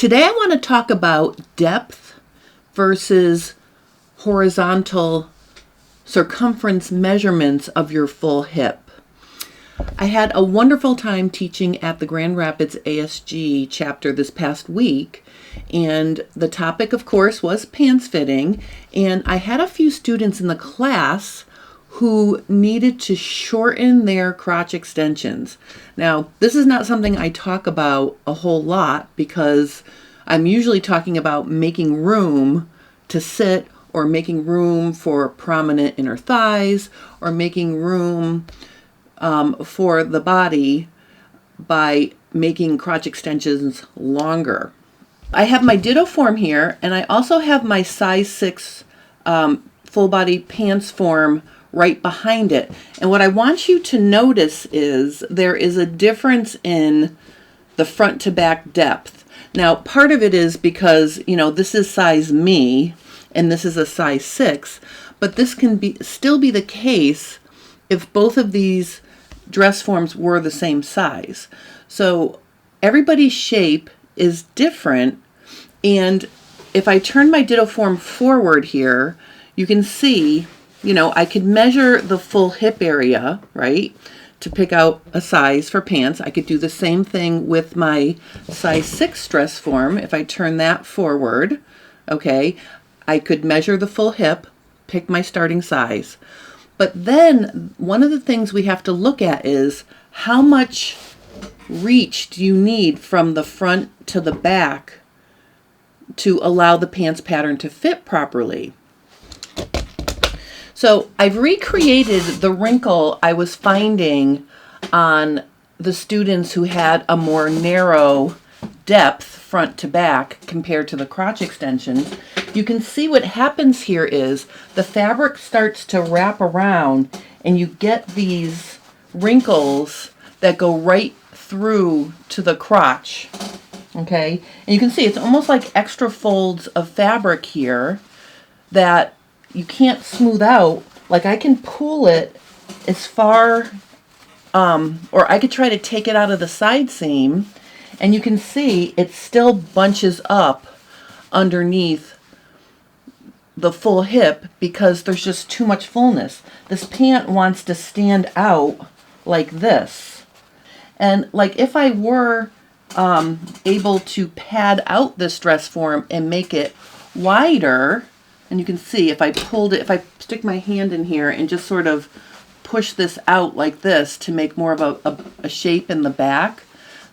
Today I want to talk about depth versus horizontal circumference measurements of your full hip. I had a wonderful time teaching at the Grand Rapids ASG chapter this past week, and the topic, of course, was pants fitting, and I had a few students in the class who needed to shorten their crotch extensions. Now, this is not something I talk about a whole lot because I'm usually talking about making room to sit or making room for prominent inner thighs or making room for the body by making crotch extensions longer. I have my ditto form here, and I also have my size 6 full body pants form right behind it. And what I want you to notice is there is a difference in the front to back depth. Now, part of it is because, this is size me and this is a size 6, but this can still be the case if both of these dress forms were the same size. So everybody's shape is different, and if I turn my ditto form forward here, you can see, I could measure the full hip area, right, to pick out a size for pants. I could do the same thing with my size 6 dress form. If I turn that forward, okay, I could measure the full hip, pick my starting size. But then one of the things we have to look at is how much reach do you need from the front to the back to allow the pants pattern to fit properly. So I've recreated the wrinkle I was finding on the students who had a more narrow depth front to back compared to the crotch extensions. You can see what happens here is the fabric starts to wrap around and you get these wrinkles that go right through to the crotch. Okay, and you can see it's almost like extra folds of fabric here that you can't smooth out. Like I can pull it as far, or I could try to take it out of the side seam, and you can see it still bunches up underneath the full hip because there's just too much fullness. This pant wants to stand out like this. And like if I were able to pad out this dress form and make it wider, and you can see if I pulled it, if I stick my hand in here and just sort of push this out like this to make more of a shape in the back,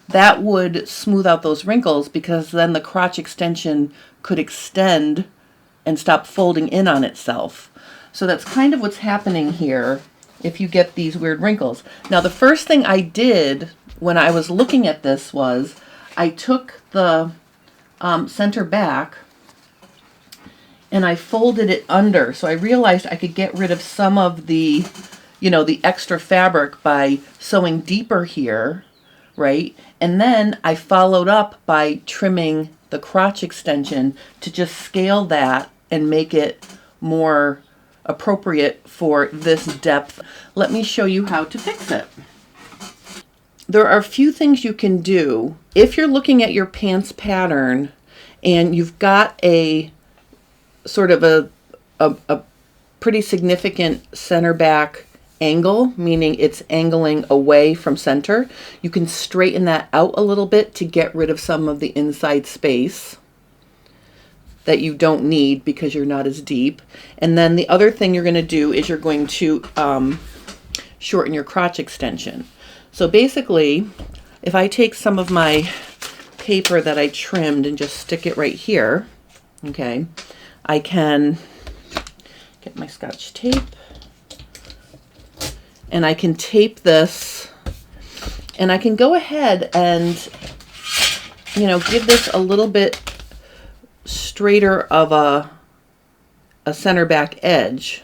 that would smooth out those wrinkles because then the crotch extension could extend and stop folding in on itself. So that's kind of what's happening here if you get these weird wrinkles. Now, the first thing I did when I was looking at this was I took the center back and I folded it under. So I realized I could get rid of some of the, the extra fabric by sewing deeper here, right? And then I followed up by trimming the crotch extension to just scale that and make it more appropriate for this depth. Let me show you how to fix it. There are a few things you can do. If you're looking at your pants pattern and you've got a sort of a pretty significant center back angle, meaning it's angling away from center, you can straighten that out a little bit to get rid of some of the inside space that you don't need because you're not as deep. And then the other thing you're going to do is you're going to shorten your crotch extension. So basically, if I take some of my paper that I trimmed and just stick it right here, okay, I can get my Scotch tape and I can tape this, and I can go ahead and, give this a little bit straighter of a center back edge.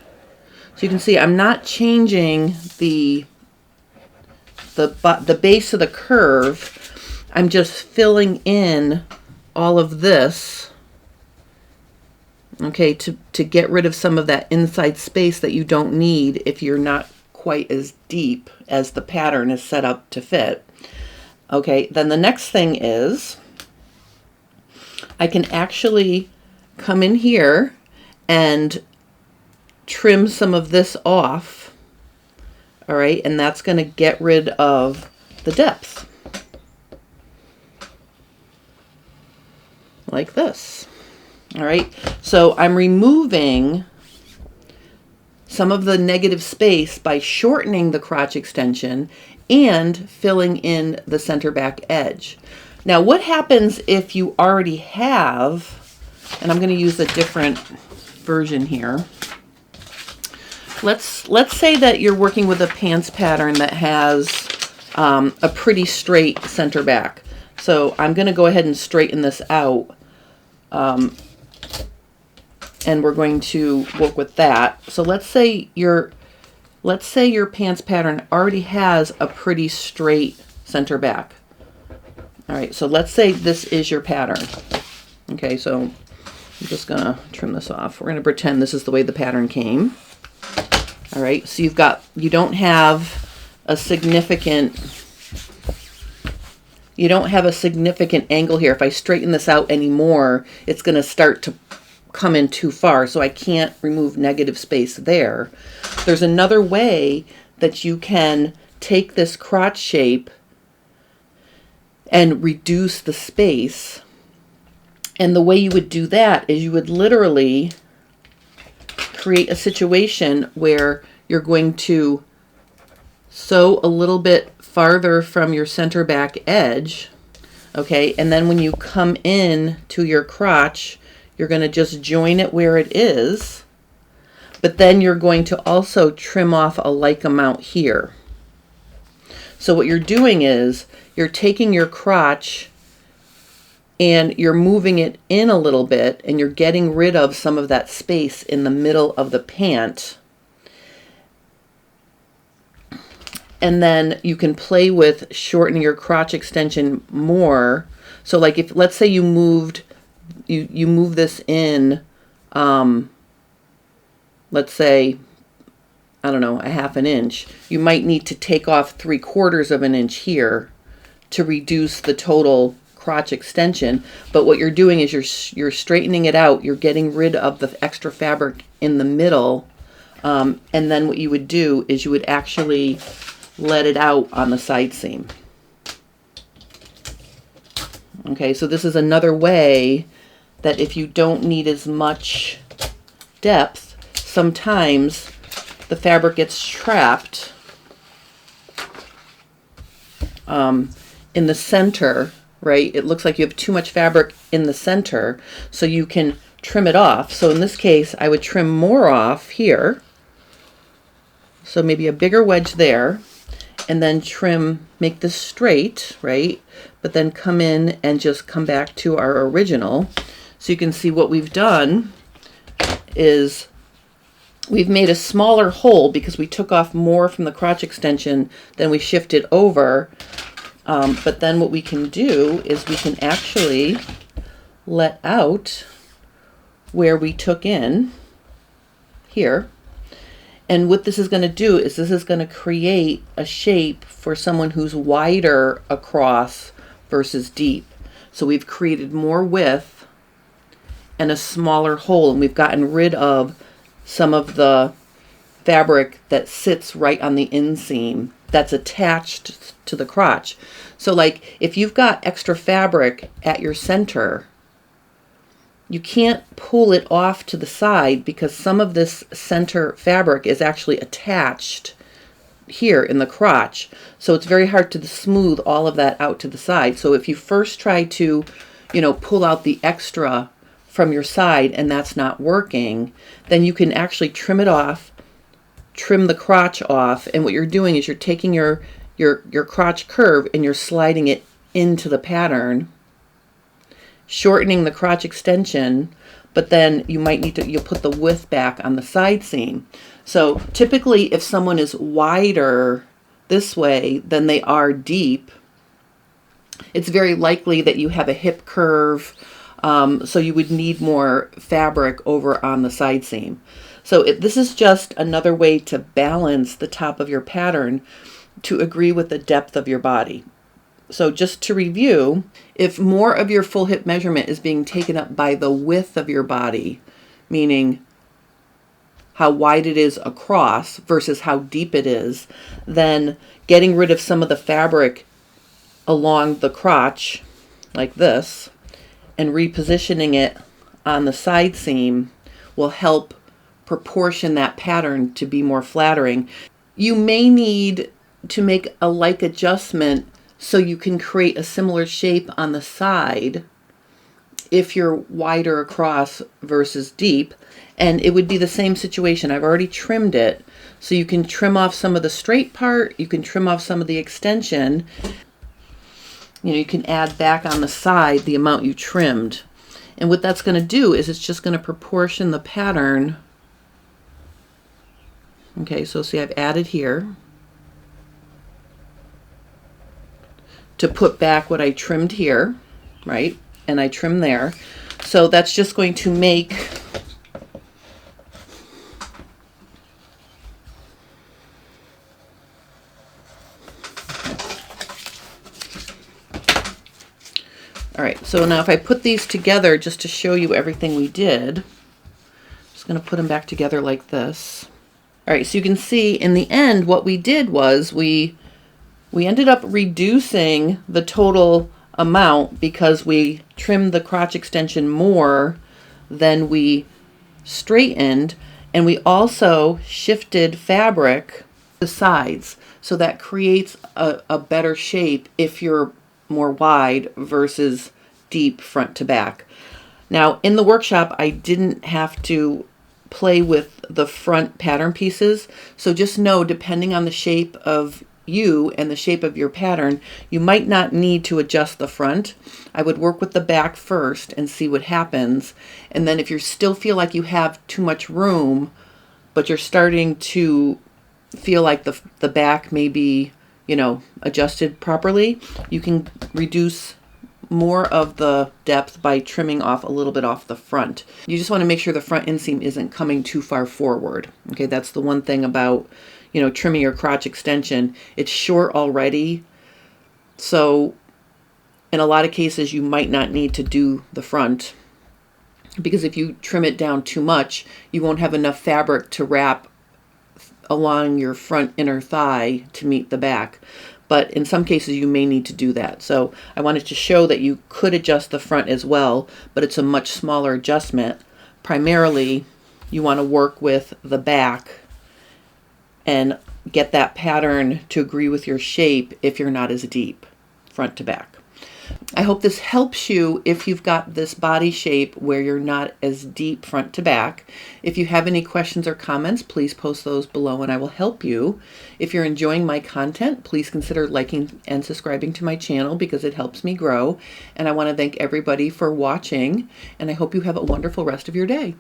So you can see I'm not changing the base of the curve. I'm just filling in all of this, okay, to get rid of some of that inside space that you don't need if you're not quite as deep as the pattern is set up to fit. Okay, then the next thing is I can actually come in here and trim some of this off. All right, and that's going to get rid of the depth. Like this. All right, so I'm removing some of the negative space by shortening the crotch extension and filling in the center back edge. Now, what happens if you already have, and I'm going to use a different version here. Let's say that you're working with a pants pattern that has a pretty straight center back. So I'm going to go ahead and straighten this out. And we're going to work with that. So let's say your pants pattern already has a pretty straight center back. All right, so let's say this is your pattern. Okay, so I'm just gonna trim this off. We're gonna pretend this is the way the pattern came. All right, so you don't have a significant angle here. If I straighten this out anymore, it's gonna start to come in too far, so I can't remove negative space there. There's another way that you can take this crotch shape and reduce the space. And the way you would do that is you would literally create a situation where you're going to sew a little bit farther from your center back edge, okay? And then when you come in to your crotch, you're going to just join it where it is, but then you're going to also trim off a like amount here. So what you're doing is you're taking your crotch and you're moving it in a little bit, and you're getting rid of some of that space in the middle of the pant. And then you can play with shortening your crotch extension more. So like if, let's say you move this in, let's say, I don't know, a half an inch, you might need to take off 3/4 of an inch here to reduce the total crotch extension. But what you're doing is you're straightening it out. You're getting rid of the extra fabric in the middle. And then what you would do is you would actually let it out on the side seam. Okay, so this is another way that if you don't need as much depth, sometimes the fabric gets trapped in the center, right? It looks like you have too much fabric in the center, so you can trim it off. So in this case, I would trim more off here. So maybe a bigger wedge there, and then trim, make this straight, right? But then come in and just come back to our original. So you can see what we've done is we've made a smaller hole because we took off more from the crotch extension than we shifted over. But then what we can do is we can actually let out where we took in here. And what this is going to do is this is going to create a shape for someone who's wider across versus deep. So we've created more width and a smaller hole, and we've gotten rid of some of the fabric that sits right on the inseam that's attached to the crotch. So like if you've got extra fabric at your center, you can't pull it off to the side because some of this center fabric is actually attached here in the crotch. So it's very hard to smooth all of that out to the side. So if you first try to, pull out the extra from your side and that's not working, then you can actually trim it off, trim the crotch off. And what you're doing is you're taking your crotch curve and you're sliding it into the pattern, shortening the crotch extension, but then you might need to, you'll put the width back on the side seam. So typically if someone is wider this way than they are deep, it's very likely that you have a hip curve, so you would need more fabric over on the side seam. So this is just another way to balance the top of your pattern to agree with the depth of your body. So just to review, if more of your full hip measurement is being taken up by the width of your body, meaning how wide it is across versus how deep it is, then getting rid of some of the fabric along the crotch, like this, and repositioning it on the side seam will help proportion that pattern to be more flattering. You may need to make a like adjustment so you can create a similar shape on the side if you're wider across versus deep. And it would be the same situation. I've already trimmed it, so you can trim off some of the straight part, you can trim off some of the extension. You can add back on the side the amount you trimmed. And what that's going to do is it's just going to proportion the pattern. Okay, so see, I've added here to put back what I trimmed here, right? And I trimmed there. So that's just going to make all right, so now if I put these together just to show you everything we did, I'm just going to put them back together like this. All right, so you can see in the end what we did was we ended up reducing the total amount because we trimmed the crotch extension more than we straightened, and we also shifted fabric to the sides, so that creates a better shape if you're more wide versus deep front to back. Now in the workshop I didn't have to play with the front pattern pieces, so just know, depending on the shape of you and the shape of your pattern, you might not need to adjust the front. I would work with the back first and see what happens, and then if you still feel like you have too much room but you're starting to feel like the back may be adjusted properly, you can reduce more of the depth by trimming off a little bit off the front. You just want to make sure the front inseam isn't coming too far forward. Okay, that's the one thing about, trimming your crotch extension. It's short already, so in a lot of cases you might not need to do the front, because if you trim it down too much, you won't have enough fabric to wrap along your front inner thigh to meet the back. But in some cases you may need to do that. So I wanted to show that you could adjust the front as well, but it's a much smaller adjustment. Primarily you want to work with the back and get that pattern to agree with your shape if you're not as deep front to back. I hope this helps you if you've got this body shape where you're not as deep front to back. If you have any questions or comments, please post those below and I will help you. If you're enjoying my content, please consider liking and subscribing to my channel because it helps me grow. And I want to thank everybody for watching, and I hope you have a wonderful rest of your day.